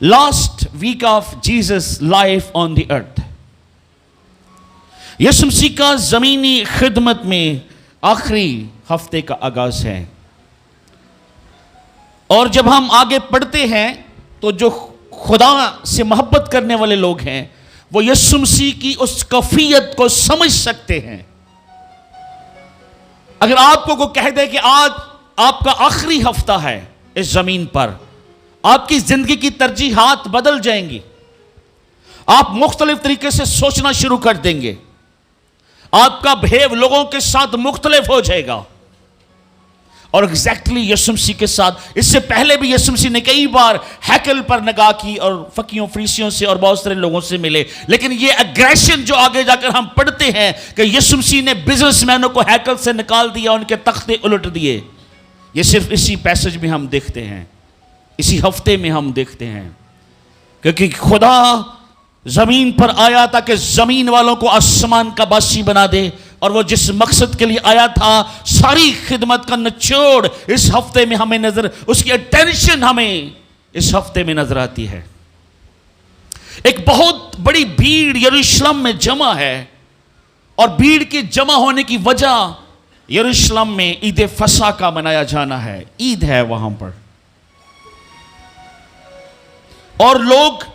Last week of Jesus life on the earth, यीशु मसीह का जमीनी खिदमत में आखिरी हफ्ते का आगाज है। और जब हम आगे पढ़ते हैं तो जो खुदा से मोहब्बत करने वाले लोग हैं वो यीशु मसीह की उस कैफियत को समझ सकते हैं। अगर आपको को कह दे कि आज आपका आखिरी हफ्ता है इस जमीन पर, आपकी जिंदगी की तरजीहात बदल जाएंगी, आप मुख्तलिफ तरीके से सोचना शुरू कर देंगे, आपका बिहेव लोगों के साथ मुख्तलिफ हो जाएगा। और एग्जैक्टली यीशु मसीह के साथ, इससे पहले भी यीशु मसीह ने कई बार हैकल पर निगाह की और फकीयों फरीसियों से और बहुत सारे लोगों से मिले, लेकिन ये एग्रेशन जो आगे जाकर हम पढ़ते हैं कि यीशु मसीह ने बिजनेसमैनों को हैकल से निकाल दिया, उनके तख्ते उलट दिए, ये सिर्फ इसी पैसेज में हम देखते हैं, इसी हफ्ते में हम देखते हैं। क्योंकि खुदा जमीन पर आया ताकि जमीन वालों को आसमान का बासी बना दे, और वो जिस मकसद के लिए आया था, सारी खिदमत का निचोड़ इस हफ्ते में हमें नजर, उसकी अटेंशन हमें इस हफ्ते में नजर आती है। एक बहुत बड़ी भीड़ यरूशलेम में जमा है, और भीड़ के जमा होने की वजह यरूशलेम में ईद फसा का मनाया जाना है, ईद है वहां पर, और लोग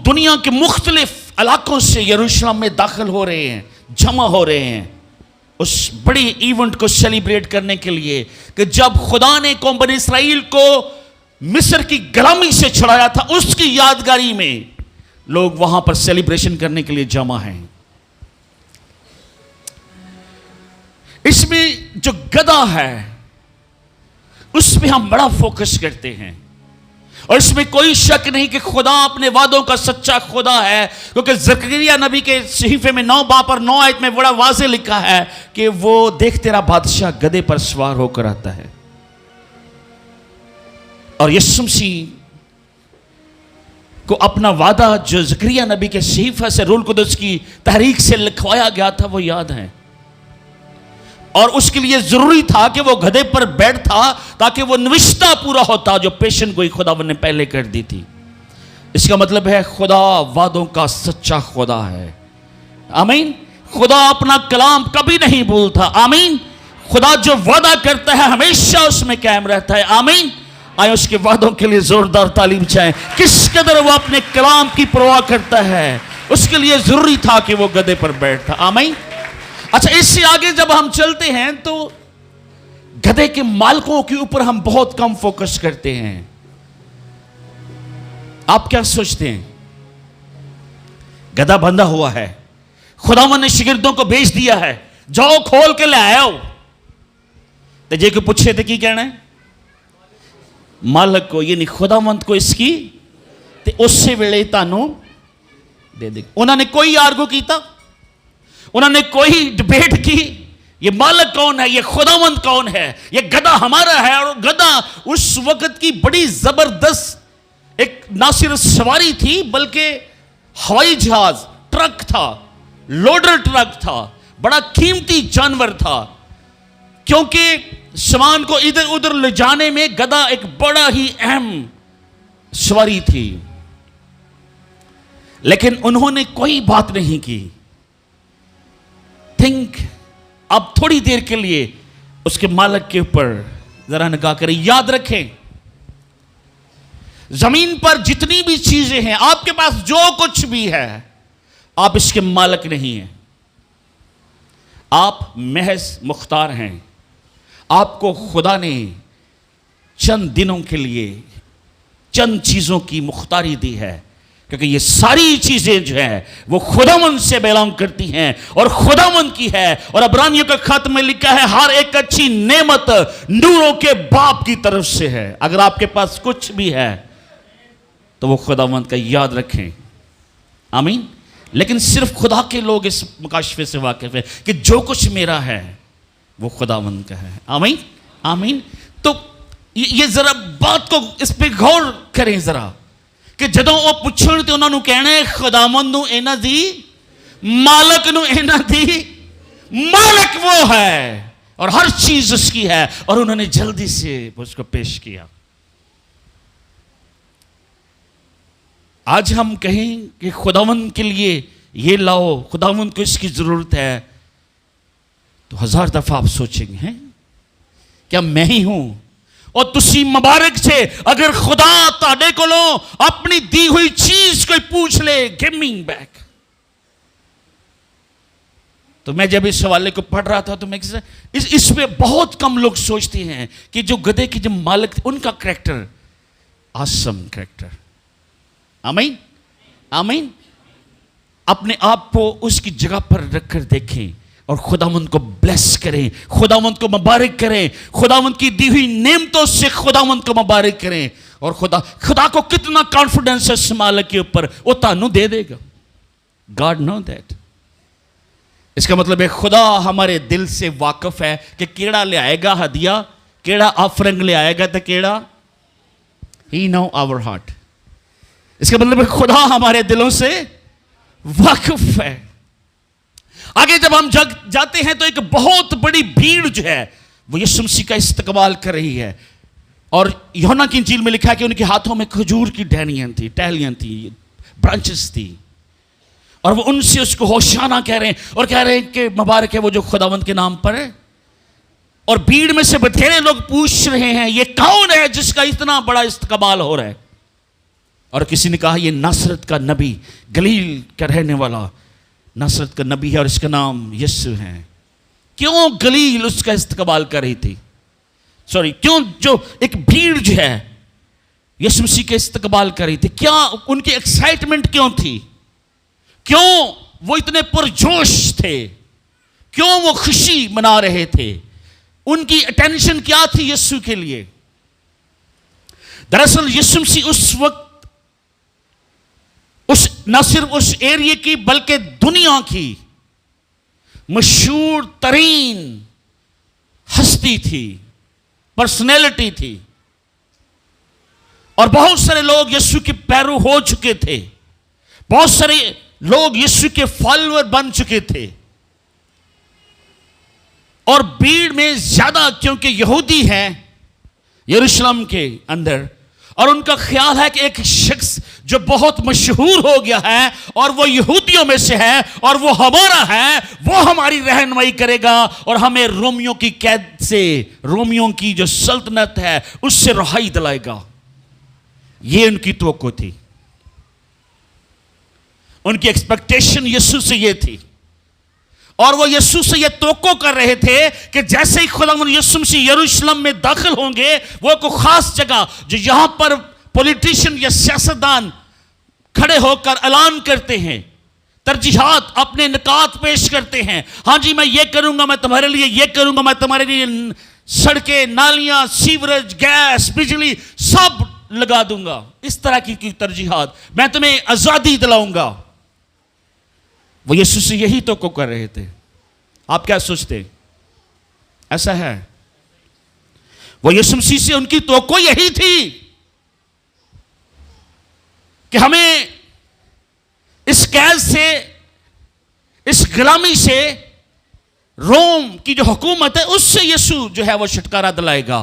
दुनिया के मुख्तलिफ इलाकों से यरूशलेम में दाखिल हो रहे हैं, जमा हो रहे हैं उस बड़ी इवेंट को सेलिब्रेट करने के लिए कि जब खुदा ने कौम बनी इसराइल को मिस्र की गुलामी से छुड़ाया था, उसकी यादगारी में लोग वहां पर सेलिब्रेशन करने के लिए जमा हैं। इसमें जो गधा है उस पर हम बड़ा फोकस करते हैं, और इसमें कोई शक नहीं कि खुदा अपने वादों का सच्चा खुदा है, क्योंकि जकरिया नबी के सहीफे में 9 बाब और 9 आयत में बड़ा वाज़े लिखा है कि वो देख तेरा बादशाह गधे पर सवार होकर आता है। और यीशु मसीह को अपना वादा जो जकरिया नबी के सहीफे से रूह कुदस की तहरीक से लिखवाया गया था वो याद है, और उसके लिए जरूरी था कि वो गधे पर बैठता ताकि वो निविष्टा पूरा होता जो पेशन गोई खुदावन ने पहले कर दी थी। इसका मतलब है खुदा वादों का सच्चा खुदा है। आमीन। खुदा अपना कलाम कभी नहीं भूलता। आमीन। खुदा जो वादा करता है हमेशा उसमें कायम रहता है। आमीन। आए उसके वादों के लिए जोरदार तालीम चाहें। किस कदर वो अपने कलाम की परवाह करता है, उसके लिए जरूरी था कि वो गधे पर बैठता। आमीन। अच्छा, इससे आगे जब हम चलते हैं तो गधे के मालिकों के ऊपर हम बहुत कम फोकस करते हैं। आप क्या सोचते हैं? गधा बंधा हुआ है, खुदावन ने शिगिर्दों को भेज दिया है, जाओ खोल के ले आओ, तो जे को पूछे थे की कहना है मालिक को, ये नहीं खुदावंत को इसकी ते उससे वेले तानू दे दे। उन्होंने कोई आर्गू कीता, उन्होंने कोई डिबेट की, ये मालिक कौन है, ये खुदावंत कौन है, ये गधा हमारा है। और गधा उस वक्त की बड़ी जबरदस्त एक ना सिर्फ सवारी थी बल्कि हवाई जहाज, ट्रक था, लोडर ट्रक था, बड़ा कीमती जानवर था, क्योंकि सामान को इधर उधर ले जाने में गधा एक बड़ा ही अहम सवारी थी। लेकिन उन्होंने कोई बात नहीं की। थिंक, अब थोड़ी देर के लिए उसके मालिक के ऊपर जरा निगाह करें। याद रखें, जमीन पर जितनी भी चीजें हैं, आपके पास जो कुछ भी है, आप इसके मालिक नहीं हैं, आप महज मुख्तार हैं। आपको खुदा ने चंद दिनों के लिए चंद चीजों की मुख्तारी दी है, क्योंकि ये सारी चीजें जो है वो खुदावंद से बिलोंग करती हैं और खुदावंद की है। और इब्रानियों के खत में लिखा है हर एक अच्छी नेमत नूरों के बाप की तरफ से है। अगर आपके पास कुछ भी है तो वो खुदावंद का, याद रखें। आमीन। लेकिन सिर्फ खुदा के लोग इस मुकाशफे से वाकिफ है कि जो कुछ मेरा है वो खुदावंद का है। आमीन। आमीन। तो ये जरा बात को इस पे गौर करें जरा, कि ਜਦੋਂ ਉਹ ਪੁੱਛਣ ਤੇ ਉਹਨਾਂ ਨੂੰ ਕਹਿਣਾ ਹੈ ਖੁਦਾਵੰਦ ਨੂੰ ਇਹਨਾਂ ਦੀ, मालिक ਨੂੰ ਇਹਨਾਂ ਦੀ, मालिक वो है और हर चीज उसकी है। और उन्होंने जल्दी से उसको पेश किया। आज हम कहें कि खुदावंद के लिए ये लाओ, खुदावंद को इसकी जरूरत है, तो 1000 दफा आप सोचेंगे हैं क्या मैं ही हूं? और तुसी मुबारक से अगर खुदा ताड़े को लो अपनी दी हुई चीज कोई पूछ ले, गिव मी बैक। तो मैं जब इस हवाले को पढ़ रहा था तो मैं इस पे बहुत कम लोग सोचते हैं कि जो गधे के जो मालिक थे उनका कैरेक्टर आसम कैरेक्टर। आमीन आमीन। अपने आप को उसकी जगह पर रखकर देखें और खुदावंद को ब्लेस करें, खुदावंद को मुबारक करें, खुदावंद की दी हुई नेमतों से खुदावंद को मुबारक करें। और खुदा को कितना कॉन्फिडेंस है इस मालिक के ऊपर, वो तानू दे देगा। God know that. इसका मतलब है खुदा हमारे दिल से वाकिफ है कि केड़ा ले आएगा हदिया, केड़ा ऑफरिंग ले आएगा, तो केड़ा ही नो आवर हार्ट। इसका मतलब है खुदा हमारे दिलों से वाकिफ है। आगे जब हम जाते हैं तो एक बहुत बड़ी भीड़ जो है वो यीशु मसीह का इस्तकबाल कर रही है। और यूहन्ना की इंजील में लिखा है कि उनके हाथों में खजूर की टहनियां थी, ब्रांचेस थी, और वो उनसे उसको होशाना कह रहे हैं और कह रहे हैं कि मुबारक है वो जो खुदावंद के नाम पर है। और भीड़ में से बथेरे लोग पूछ रहे हैं ये कौन है जिसका इतना बड़ा इस्तकबाल हो रहा है? और किसी ने कहा ये नासरत का नबी, गलील का रहने वाला नासरत का नबी है और इसका नाम यीशु है। क्यों गलील उसका इस्तकबाल कर रही थी? क्यों जो एक भीड़ जो है यीशु मसीह के इस्तकबाल कर रही थी, क्या उनकी एक्साइटमेंट क्यों थी? क्यों वो इतने पुरजोश थे? क्यों वो खुशी मना रहे थे? उनकी अटेंशन क्या थी यीशु के लिए? दरअसल यीशु मसीह उस वक्त न सिर्फ उस एरिया की बल्कि दुनिया की मशहूर तरीन हस्ती थी, पर्सनैलिटी थी। और बहुत सारे लोग यीशु के पैरू हो चुके थे, बहुत सारे लोग यीशु के फॉलोअर बन चुके थे। और भीड़ में ज्यादा क्योंकि यहूदी हैं यरूशलेम के अंदर, और उनका ख्याल है कि एक शख्स जो बहुत मशहूर हो गया है और वो यहूदियों में से है और वो हमारा है, वो हमारी रहनुमाई करेगा और हमें रोमियों की कैद से, रोमियों की जो सल्तनत है उससे रिहाई दिलाएगा। ये उनकी तवक्को थी, उनकी एक्सपेक्टेशन यीशु से ये थी। और वो यीशु से ये तवक्को कर रहे थे कि जैसे ही खुदावंद यीशु मसीह यरूशलेम में दाखिल होंगे, वो को खास जगह जो यहां पर पॉलिटिशियन या सियासतदान खड़े होकर ऐलान करते हैं, तरजीहात अपने निकात पेश करते हैं। हाँ जी मैं ये करूंगा, मैं तुम्हारे लिए ये करूंगा, मैं तुम्हारे लिए सड़कें, नालियां, सीवरेज, गैस, बिजली सब लगा दूंगा, इस तरह की तरजीहात, मैं तुम्हें आजादी दिलाऊंगा। वो यीशु से यही तो को कर रहे थे। आप क्या सोचते? ऐसा है? वो यीशु मसीह से उनकी तो यही थी कि हमें इस कैद से, इस गुलामी से, रोम की जो हुकूमत है उससे यीशु जो है वो छुटकारा दिलाएगा।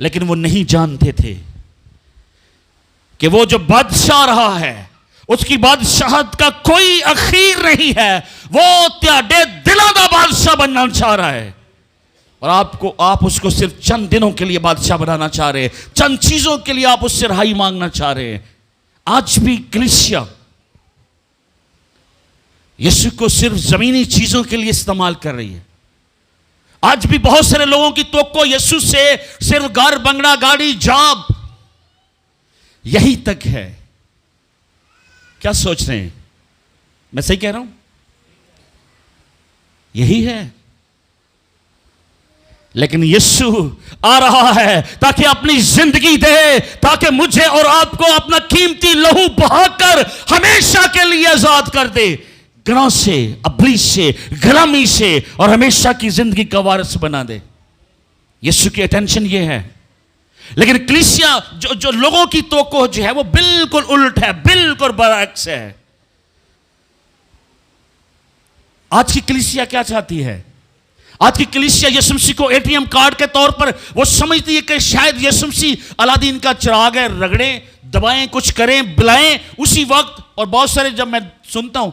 लेकिन वो नहीं जानते थे कि वो जो बादशाह रहा है उसकी बादशाहत का कोई अखीर नहीं है। वो त्याडे दिलों का बादशाह बनना चाह रहा है और आप उसको सिर्फ चंद दिनों के लिए बादशाह बनाना चाह रहे हैं, चंद चीजों के लिए आप उससे रिहाई मांगना चाह रहे हैं। आज भी कलीसिया यीशु को सिर्फ जमीनी चीजों के लिए इस्तेमाल कर रही है। आज भी बहुत सारे लोगों की तवक्को यीशु से सिर्फ घर, बंगला, गाड़ी, जॉब, यही तक है। क्या सोच रहे हैं? मैं सही कह रहा हूं? यही है। लेकिन यीशु आ रहा है ताकि अपनी जिंदगी दे, ताकि मुझे और आपको अपना कीमती लहू बहाकर हमेशा के लिए आजाद कर दे, गुनाह से, अबलीस से, गुलामी से, और हमेशा की जिंदगी का वारिस बना दे। यीशु की अटेंशन ये है। लेकिन कलीसिया जो लोगों की तवक्को जो है वो बिल्कुल उल्ट है, बिल्कुल बरअक्स है। आज की कलीसिया क्या चाहती है? आज की कलीसिया यीशु मसीह को एटीएम कार्ड के तौर पर वो समझती है कि शायद यीशु मसीह अलादीन का चिराग है, रगड़े दबाएं, कुछ करें, बुलाएं उसी वक्त। और बहुत सारे, जब मैं सुनता हूं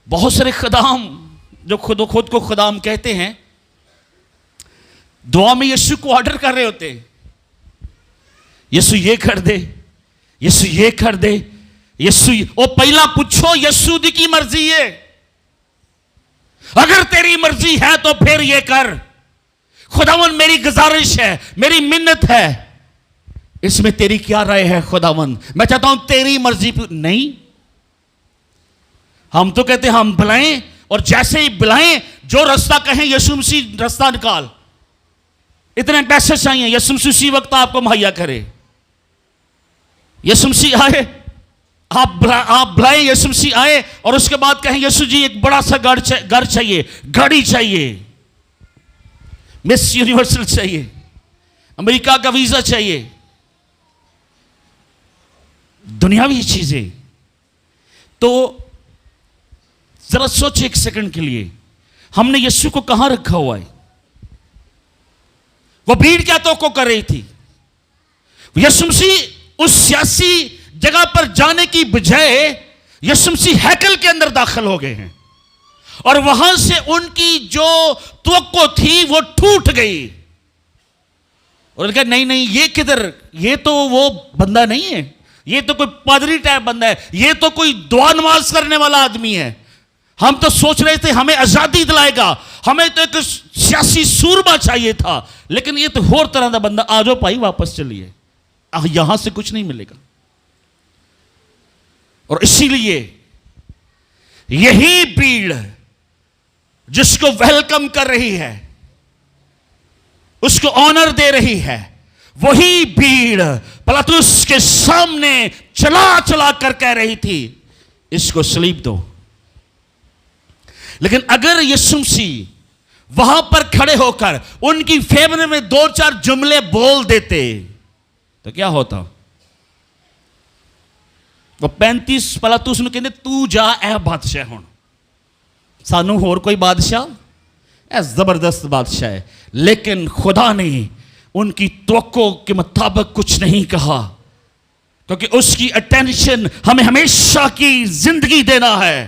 बहुत सारे खदाम जो खुद को खदाम कहते हैं, दुआ में यीशु को ऑर्डर कर रहे होते हैं, यीशु ये कर दे, यीशु ये कर दे, यीशु ओ पहला पूछो यीशु दी की मर्जी है, अगर तेरी मर्जी है तो फिर ये कर। खुदावन मेरी गुजारिश है, मेरी मिन्नत है, इसमें तेरी क्या राय है खुदावन, मैं चाहता हूं तेरी मर्जी नहीं। हम तो कहते हैं हम बुलाएं, और जैसे ही बुलाएं जो रास्ता कहें यीशु मसीह रास्ता निकाल, इतने पैसे चाहिए यीशु मसीह उसी वक्त आपको मुहैया करे। यीशु मसीह आए, आप बुलाएं, यीशु मसीह आए, और उसके बाद कहें यीशु जी एक बड़ा सा घर चाहिए, गाड़ी चाहिए, मिस यूनिवर्सल चाहिए, अमेरिका का वीजा चाहिए, दुनियावी चीजें। तो जरा सोच एक सेकंड के लिए, हमने यीशु को कहां रखा हुआ है? वो भीड़ क्या तो कर रही थी? यीशु मसीह उस सियासी जगह पर जाने की बजाय यीशु मसीह हैकल के अंदर दाखिल हो गए हैं, और वहां से उनकी जो तवक्को थी वो टूट गई। और उन्होंने कहा नहीं नहीं, ये किधर, ये तो वो बंदा नहीं है, ये तो कोई पादरी टाइप बंदा है, ये तो कोई दुआ नमाज करने वाला आदमी है। हम तो सोच रहे थे हमें आजादी दिलाएगा, हमें तो एक सियासी सूरमा चाहिए था, लेकिन ये तो और तरह का बंदा। आ जाओ भाई वापस चलिए, यहां से कुछ नहीं मिलेगा। और इसीलिए यही भीड़ जिसको वेलकम कर रही है, उसको ऑनर दे रही है, वही भीड़ पिलातुस के सामने चला चला कर कह रही थी इसको सलीब दो। लेकिन अगर यीशु मसीह वहां पर खड़े होकर उनकी फेवर में दो चार जुमले बोल देते तो क्या होता? वो 35 पिलातुस ਨੂੰ ਕਹਿੰਦੇ तू जा ए बादशाह हुण सानू होर कोई बादशाह, ए जबरदस्त बादशाह है। लेकिन खुदा ने उनकी तवक्को के मुताबिक कुछ नहीं कहा, क्योंकि उसकी अटेंशन हमें हमेशा की जिंदगी देना है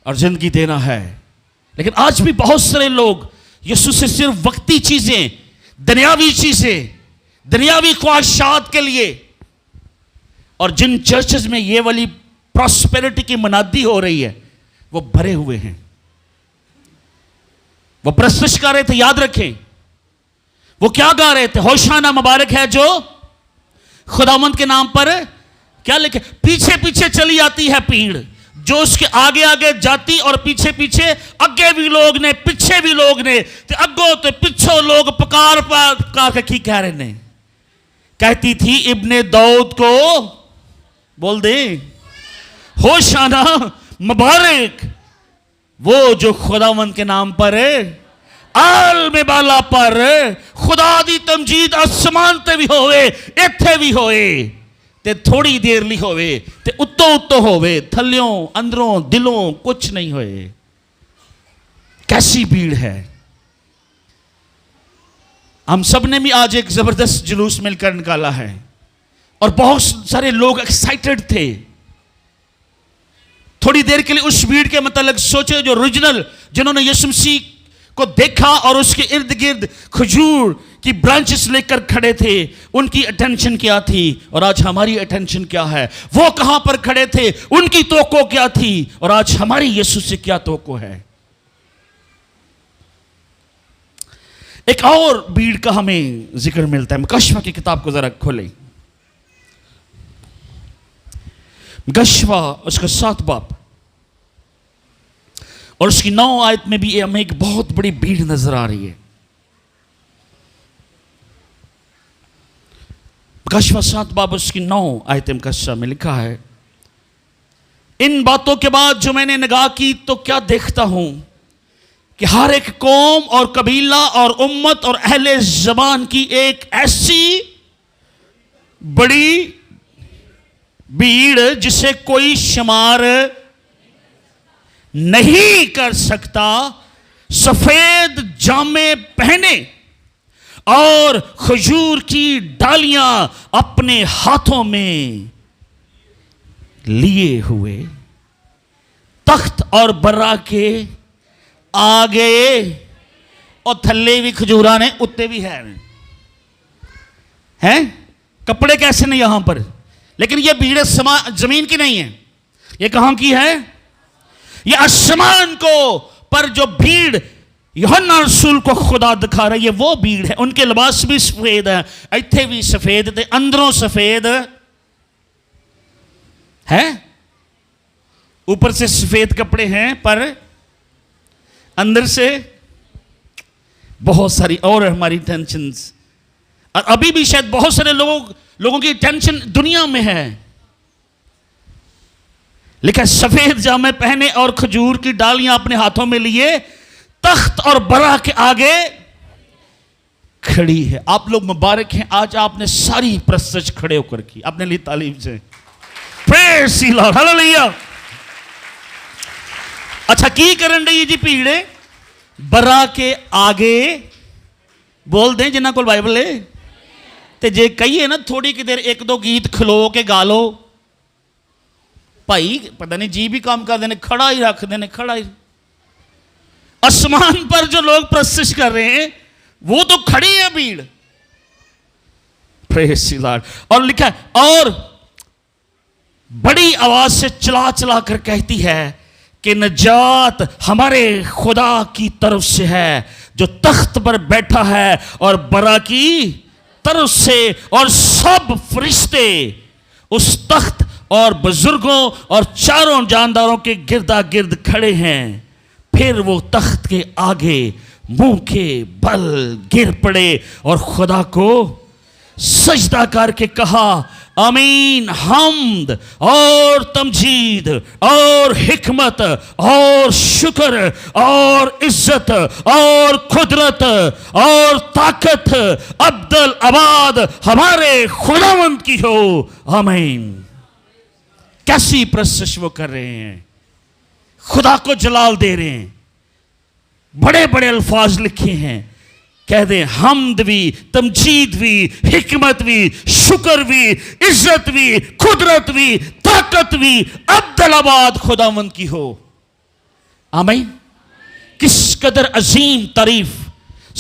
और जिंदगी देना है। लेकिन आज भी बहुत सारे लोग यीशु से सिर्फ वक्ती चीजें, दुनियावी चीजें, दुनियावी ख्वाहिशात के लिए, और जिन चर्चेस में ये वाली प्रॉस्पेरिटी की मनादी हो रही है वो भरे हुए हैं। वो प्रस्तुत कर रहे थे, याद रखें वो क्या गा रहे थे? होशाना मुबारक है जो खुदावंद के नाम पर क्या लिखे। पीछे पीछे चली आती है भीड़, जो उसके आगे आगे जाती, और पीछे पीछे अगे भी लोग ने, पिछे भी लोग ने, ते अगो ते पिछो लोग पुकार पुकार के की कह रहे ने। कहती थी इब्ने दाऊद को बोल दे होशाना मुबारक वो जो खुदावंद के नाम पर आल में बाला पर खुदा दी तमजीद आसमान ते भी होवे, इत्थे भी होए, ते थोड़ी देर ली होवे, ते उत्तो उत्तो होवे, थल्यों अंदरों दिलों कुछ नहीं होए। कैसी भीड़ है। हम सब ने भी आज एक जबरदस्त जुलूस मिलकर निकाला है, और बहुत सारे लोग एक्साइटेड थे। थोड़ी देर के लिए उस भीड़ के मतलब सोचे जो ओरिजिनल, जिन्होंने यीशु मसीह को देखा और उसके इर्द गिर्द खजूर की ब्रांचेस लेकर खड़े थे, उनकी अटेंशन क्या थी, और आज हमारी अटेंशन क्या है? वो कहां पर खड़े थे, उनकी तवक्को क्या थी, और आज हमारी यीशु से क्या तवक्को है? एक और भीड़ का हमें जिक्र मिलता है। मुकश्शवा की किताब को जरा खोलें। मुकश्शवा उसका 7 बाब और उसकी 9 आयत में भी हमें एक बहुत बड़ी भीड़ नजर आ रही है। मुकश्शवा 7 बाब उसकी 9 आयत मुकश्शवा में लिखा है, इन बातों के बाद जो मैंने निगाह की तो क्या देखता हूं कि हर एक कौम और कबीला और उम्मत और अहले ज़बान की एक ऐसी बड़ी भीड़ जिसे कोई शुमार नहीं कर सकता, सफेद जामे पहने और खजूर की डालियां अपने हाथों में लिए हुए तख्त और बर्रा के आगे और थल्ले भी खजूरा ने उत्ते भी हैं कपड़े कैसे नहीं यहां पर, लेकिन यह भीड़ जमीन की नहीं है, यह कहां की है? यह आसमान को पर जो भीड़ यूहन्ना रसूल को खुदा दिखा रही है वो भीड़ है। उनके लिबास भी सफेद है, इत्थे भी सफेद थे, अंदरों सफेद है, ऊपर से सफेद कपड़े हैं पर अंदर से बहुत सारी और हमारी टेंशन। और अभी भी शायद बहुत सारे लोगों की टेंशन दुनिया में है। लिखा सफेद जामे पहने और खजूर की डालियां अपने हाथों में लिए तख्त और बरा के आगे खड़ी है। आप लोग मुबारक हैं, आज आपने सारी प्रस्तुत खड़े होकर की, अपने लिए तालीम से प्रेज़ द लॉर्ड, हालेलुया। अच्छा की करन रही जी भीड़ बरा के आगे बोल दें जिन्ना को बाइबल है ते जे कहिए ना थोड़ी कि देर एक दो गीत खलो के गा लो भाई, पता नहीं जी भी काम कर देने, खड़ा ही रख देने, खड़ा ही। आसमान पर जो लोग प्रस्तुत कर रहे हैं वो तो खड़ी है भीड़, प्रेज़ द लॉर्ड। और लिखा है और बड़ी आवाज से चला चला कर कहती है कि नजात हमारे खुदा की तरफ से है जो तख्त पर बैठा है और बरा की तरफ से, और सब फरिश्ते उस तख्त और बुजुर्गों और चारों जानदारों के गिरदा गिर्द खड़े हैं। फिर वो तख्त के आगे मुंह के बल गिर पड़े और खुदा को सजदा करके कहा आमीन, हम्द और तमजीद और हिकमत और शुक्र और इज्जत और कुदरत और ताकत अब्दुल अबाद हमारे खुदावंद की हो, आमीन। कैसी प्रशंसा वो कर रहे हैं, खुदा को जलाल दे रहे हैं, बड़े बड़े अल्फाज लिखे हैं, कह दे हम्द भी, तमजीद भी, हिकमत भी, शुक्र भी, इज्जत भी, कुदरत भी, ताकत भी अब्दुल अबाद खुदावंद की हो, आमीन। किस कदर अजीम तारीफ,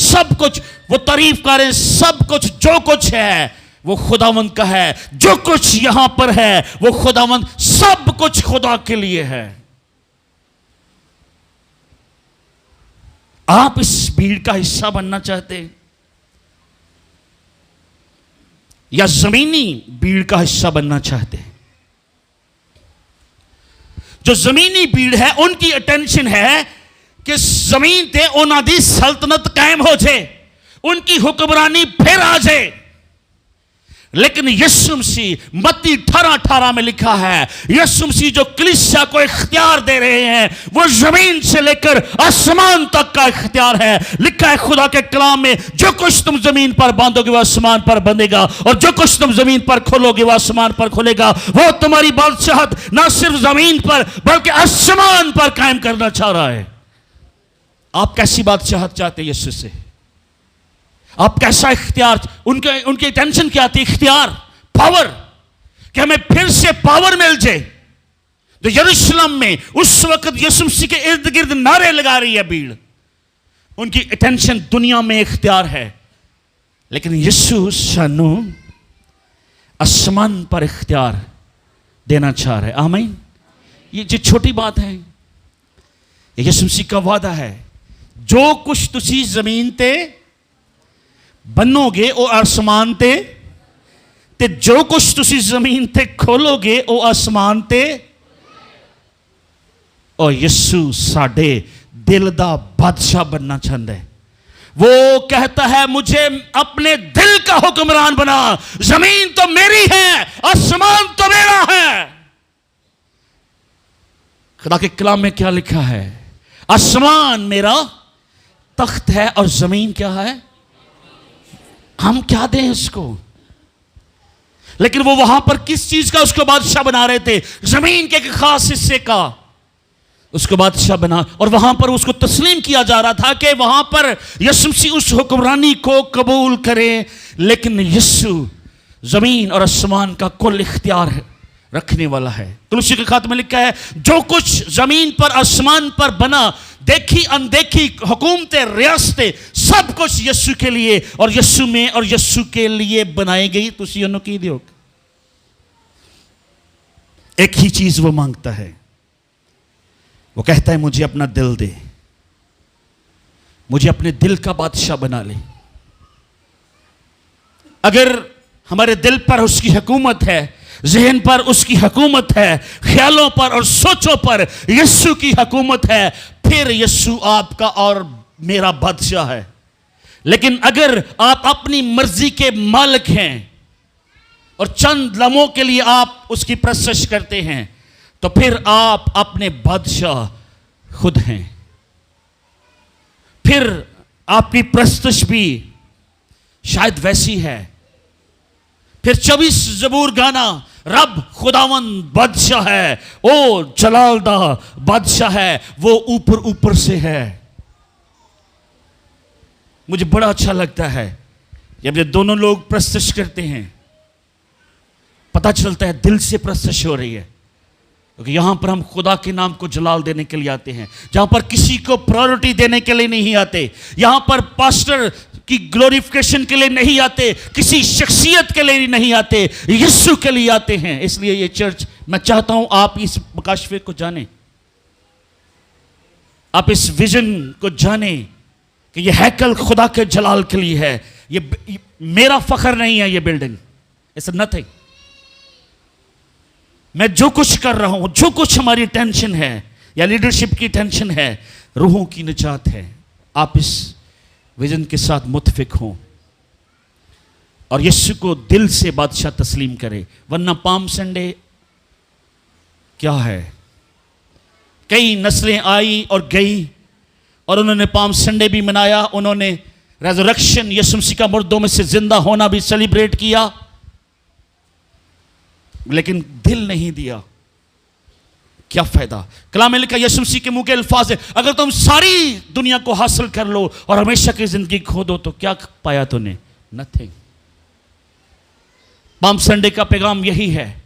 सब कुछ वो तारीफ कर रहे हैं, सब कुछ जो कुछ है वो खुदावंद का है, जो कुछ यहां पर है वो खुदावंद, सब कुछ खुदा के लिए है। आप इस भीड़ का हिस्सा बनना चाहते हैं या जमीनी भीड़ का हिस्सा बनना चाहते हैं? जो जमीनी भीड़ है उनकी अटेंशन है कि जमीन ते उन्हां दी सल्तनत कायम हो जाए, उनकी हुक्मरानी फिर आ जाए। लेकिन यीशु मसीह मत्ती 18:18 में लिखा है, यीशु मसीह जो कलीसिया को इख्तियार दे रहे हैं वो जमीन से लेकर आसमान तक का इख्तियार है। लिखा है खुदा के कलाम में, जो कुछ तुम जमीन पर बांधोगे वो आसमान पर बंधेगा और जो कुछ तुम जमीन पर खोलोगे वो आसमान पर खोलेगा। वो तुम्हारी बादशाहत ना सिर्फ जमीन पर बल्कि आसमान पर कायम करना चाह रहा है। आप कैसी बादशाहत चाहते हैं यीशु से? आप कैसा इख्तियार? उनकी टेंशन क्या थी? इख्तियार, पावर, कि हमें फिर से पावर मिल जाए। तो यरूशलेम में उस वक्त यीशु मसीह के इर्द गिर्द नारे लगा रही है भीड़, उनकी अटेंशन दुनिया में इख्तियार है। लेकिन यीशु सानू आसमान पर इख्तियार देना चाह रहे, आमीन। ये जो छोटी बात है, यीशु मसीह का वादा है, जो कुछ तुसी जमीन ते बनोगे वो आसमान ते, ते जो कुछ तुसी जमीन ते खोलोगे वो आसमान ते। और यीशु साडे दिल दा बादशाह बनना चाहता है। वो कहता है मुझे अपने दिल का हुक्मरान बना, जमीन तो मेरी है, आसमान तो मेरा है। खुदा के कलाम में क्या लिखा है? आसमान मेरा तख्त है और जमीन क्या है? हम क्या दें इसको? लेकिन वो वहां पर किस चीज का उसको बादशाह बना रहे थे? जमीन के एक खास हिस्से का। उसको बादशाह बना, और वहां पर उसको तस्लीम किया जा रहा था कि वहां पर यीशु मसीह उस हुक्मरानी को कबूल करे। लेकिन यीशु जमीन और आसमान का कुल इख्तियार रखने वाला है। तुलसी के खाते में लिखा है, जो कुछ जमीन पर आसमान पर बना, देखी अनदेखी हुकूमतें, रियासतें, सब कुछ यीशु के लिए और यीशु में और यीशु के लिए बनाई गई। तुसी उन्हों की दियो, एक ही चीज वो मांगता है, वो कहता है मुझे अपना दिल दे, मुझे अपने दिल का बादशाह बना ले। अगर हमारे दिल पर उसकी हुकूमत है, ज़हन पर उसकी हुकूमत है, ख्यालों पर और सोचों पर यीशु की हुकूमत है, फिर यीशु आपका और मेरा बादशाह है। लेकिन अगर आप अपनी मर्जी के मालिक हैं और चंद लम्हों के लिए आप उसकी प्रशंसा करते हैं, तो फिर आप अपने बादशाह खुद हैं। फिर आपकी प्रस्तुति भी शायद वैसी है। फिर 24 ज़बूर गाना, रब खुदावंद बादशाह है, ओ जलालदा बादशाह है, वो ऊपर ऊपर से है। मुझे बड़ा अच्छा लगता है जब ये दोनों लोग प्रस्तुति करते हैं, पता चलता है दिल से प्रस्तुति हो रही है। क्योंकि यहां पर हम खुदा के नाम को जलाल देने के लिए आते हैं, जहां पर किसी को प्रायोरिटी देने के लिए नहीं आते, यहां पर पास्टर की ग्लोरिफिकेशन के लिए नहीं आते, किसी शख्सियत के लिए नहीं आते, यीशु के लिए आते हैं। इसलिए ये चर्च, मैं चाहता हूं आप इस मुकाशफे को जानें, आप इस विजन को जानें कि ये हैकल खुदा के जलाल के लिए है। ये मेरा फखर नहीं है, ये बिल्डिंग, इट्स नथिंग। मैं जो कुछ कर रहा हूं, जो कुछ हमारी टेंशन है या लीडरशिप की टेंशन है, रूहों की निजात है, आप इस विजन के साथ मुत्फिक हों और यीशु को दिल से बादशाह तस्लीम करें। वरना पाम संडे क्या है? कई नस्लें आई और गई और उन्होंने पाम संडे भी मनाया, उन्होंने रेजरेक्शन, यीशु मसीह का मुर्दों में से जिंदा होना भी सेलिब्रेट किया, लेकिन दिल नहीं दिया। क्या फायदा? कलाम में लिखा, यीशु मसीह के मुंह के अल्फाज है, अगर तुम सारी दुनिया को हासिल कर लो और हमेशा की जिंदगी खो दो तो क्या पाया तूने? नथिंग। पाम संडे का पैगाम यही है।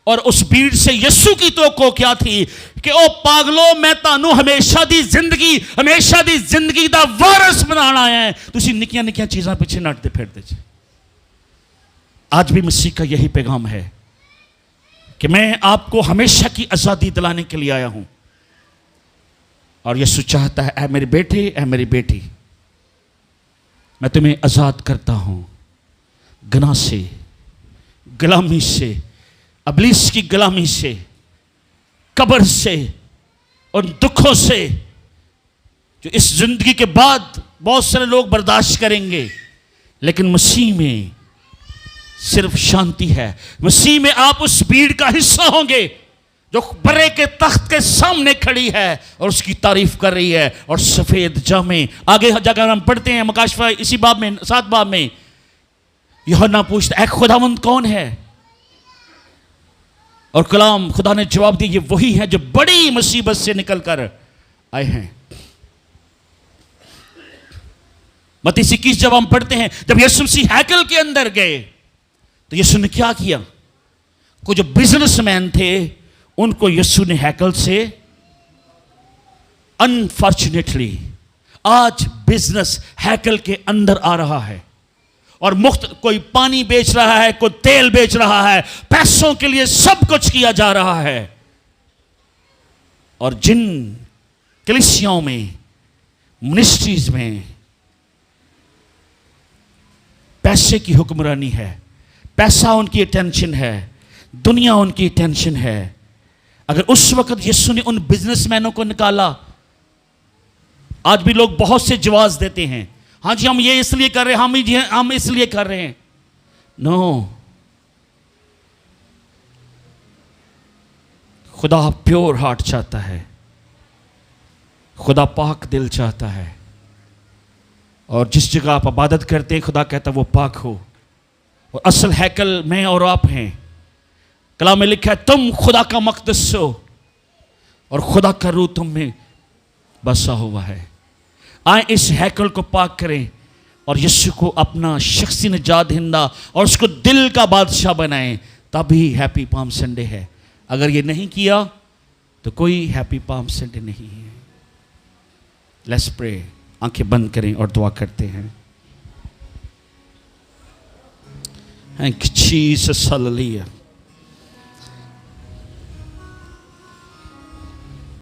और उस भीड़ से यीशु की तो को क्या थी कि ओ पागलो, मैं तानू हमेशा दी जिंदगी दा वारिस बनाना है, तुसी निकियां निकियां चीज़ां पीछे नटते फिरते जे। आज भी मसीह का यही पैगाम है कि मैं आपको हमेशा की आज़ादी दिलाने के लिए आया हूं। और यीशु चाहता है, ऐ मेरे बेटे, ऐ मेरी बेटी, मैं तुम्हें आज़ाद करता हूं गुनाह से, गुलामी से, इब्लीस की गुलामी से, कब्र से, उन दुखों से जो इस जिंदगी के बाद बहुत सारे लोग बर्दाश्त करेंगे। लेकिन मसीह में सिर्फ शांति है। मसीह में आप उस भीड़ का हिस्सा होंगे जो बड़े के तख्त के सामने खड़ी है और उसकी तारीफ कर रही है। और सफेद जामे, आगे जगह हम पढ़ते हैं मुकाशफा इसी बाब में, 7 बाब में, यूहन्ना पूछता है, खुदावंद कौन है? और कलाम खुदा ने जवाब दिया, ये वही है जो बड़ी मुसीबत से निकल कर आए हैं। मत्ती 21 जब हम पढ़ते हैं, जब यीशु मसीह हैकल के अंदर गए तो यीशु ने क्या किया? कुछ जो बिजनेसमैन थे उनको यीशु ने हैकल से, अनफॉर्चुनेटली आज बिजनेस हैकल के अंदर आ रहा है और मुफ्त, कोई पानी बेच रहा है, कोई तेल बेच रहा है, पैसों के लिए सब कुछ किया जा रहा है। और जिन कलीसियाओं में, मिनिस्ट्रीज में पैसे की हुक्मरानी है, पैसा उनकी अटेंशन है, दुनिया उनकी अटेंशन है, अगर उस वक्त यीशु ने उन बिजनेसमैनों को निकाला, आज भी लोग बहुत से जवाब देते हैं, हाँ जी हम ये इसलिए कर रहे हैं, हम इसलिए कर रहे हैं। नो, खुदा प्योर हार्ट चाहता है, खुदा पाक दिल चाहता है। और जिस जगह आप इबादत करते हैं, खुदा कहता है वो पाक हो। और असल हैकल में और आप हैं। कलाम में लिखा है, तुम खुदा का मक़दस हो और खुदा का रूह तुम में बसा हुआ है। आए इस हैकल को पाक करें और यीशु को अपना शख्सी निजात दहिंदा और उसको दिल का बादशाह बनाएं, तभी हैप्पी पाम संडे है। अगर ये नहीं किया तो कोई हैप्पी पाम संडे नहीं है। Let's pray. आंखें बंद करें और दुआ करते हैं। Thank you Jesus, hallelujah.